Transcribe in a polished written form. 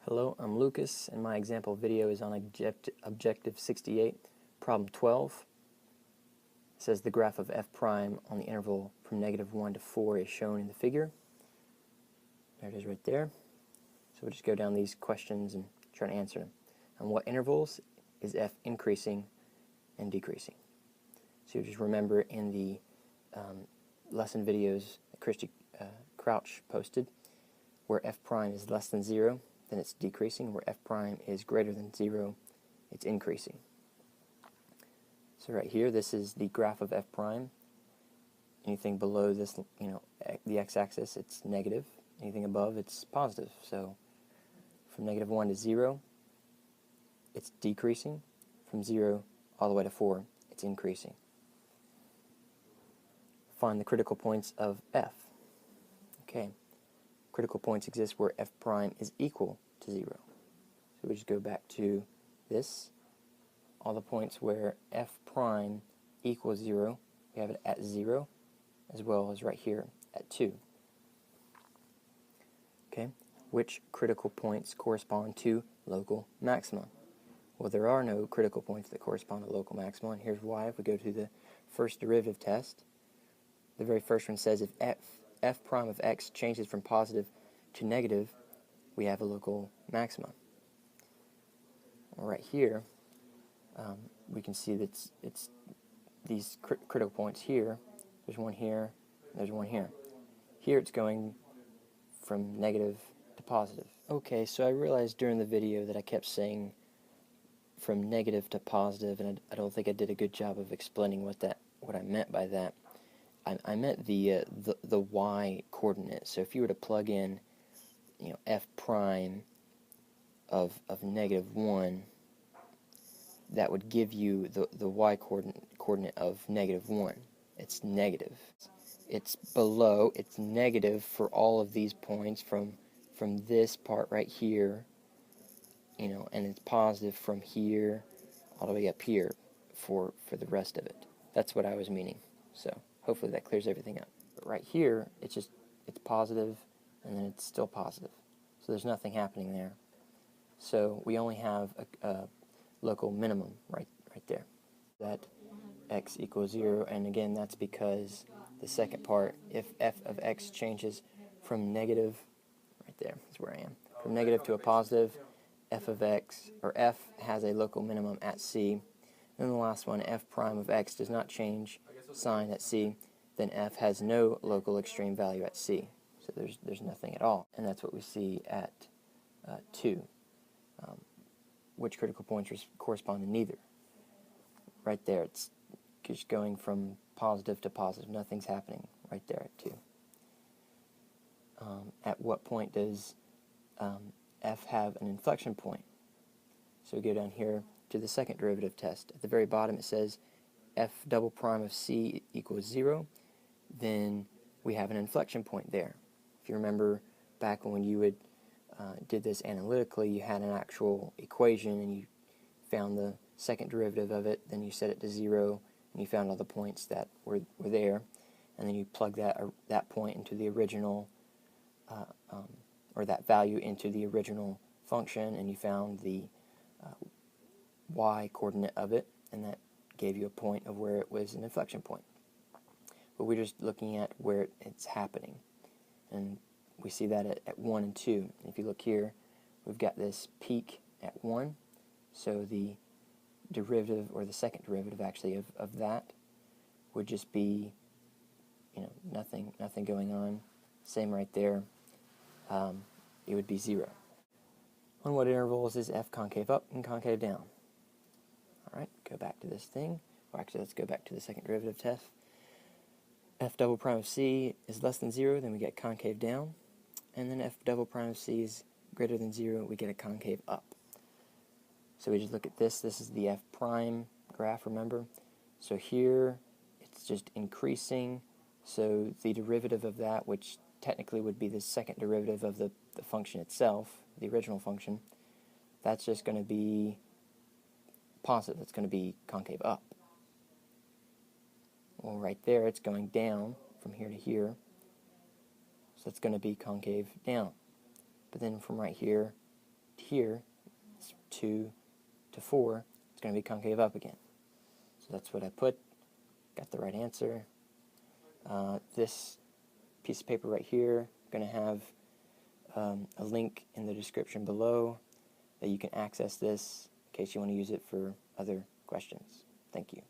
Hello, I'm Lucas, and my example video is on Objective 68, Problem 12. It says the graph of f prime on the interval from -1 to 4 is shown in the figure. There it is right there. So we'll just go down these questions and try to answer them. On what intervals is f increasing and decreasing? So you just remember in the lesson videos that Christy Crouch posted, where f prime is less than 0, then it's decreasing. Where f prime is greater than 0, it's increasing. So right here, this is the graph of f prime. Anything below this, the x-axis, it's negative. Anything above, it's positive. So from -1 to 0, it's decreasing. From 0 all the way to 4, it's increasing. Find the critical points of f. Okay. Critical points exist where f prime is equal to 0. So we just go back to this. All the points where f prime equals 0, we have it at 0, as well as right here at 2. Okay, which critical points correspond to local maxima? Well, there are no critical points that correspond to local maxima, and here's why. If we go to the first derivative test, the very first one says if f prime of x changes from positive to negative, we have a local maxima. Right here, we can see that it's these critical points here. There's one here, and there's one here. Here it's going from negative to positive. Okay, so I realized during the video that I kept saying from negative to positive, and I don't think I did a good job of explaining what I meant by that. I meant the y coordinate. So if you were to plug in, f prime of -1, that would give you the y coordinate of -1. It's negative. It's below. It's negative for all of these points from this part right here, and it's positive from here all the way up here for the rest of it. That's what I was meaning. So hopefully that clears everything up. But right here, it's positive, and then it's still positive. So there's nothing happening there. So we only have a local minimum right there. That x equals 0, and again, that's because the second part, if f of x changes from negative, right there is where I am, from negative to a positive, f of x, or f has a local minimum at c. And then the last one, f prime of x does not change sign at c, then f has no local extreme value at c. So there's nothing at all. And that's what we see at 2. Which critical points correspond to neither? Right there, it's just going from positive to positive. Nothing's happening right there at 2. At what point does f have an inflection point? So we go down here to the second derivative test. At the very bottom it says f double prime of c equals 0. Then we have an inflection point there. If you remember back when you did this analytically, you had an actual equation and you found the second derivative of it, then you set it to 0, and you found all the points that were there, and then you plug that point into the original, or that value into the original function, and you found the y coordinate of it, and that gave you a point of where it was an inflection point. But we're just looking at where it's happening, and we see that at 1 and 2. If you look here, we've got this peak at 1, so the derivative, or the second derivative actually of that, would just be, nothing going on. Same right there. It would be 0. On what intervals is f concave up and concave down? All right, go back to this thing. Or actually, let's go back to the second derivative test. F double prime of c is less than 0, then we get concave down. And then f double prime of c is greater than 0, we get a concave up. So we just look at this. This is the f prime graph, remember? So here, it's just increasing. So the derivative of that, which technically would be the second derivative of the function itself, the original function, that's just going to be positive. It's going to be concave up. Well, right there, it's going down from here to here. So it's going to be concave down. But then from right here here, 2 to 4, it's going to be concave up again. So that's what I put. Got the right answer. This piece of paper right here, going to have a link in the description below that you can access this in case you want to use it for other questions. Thank you.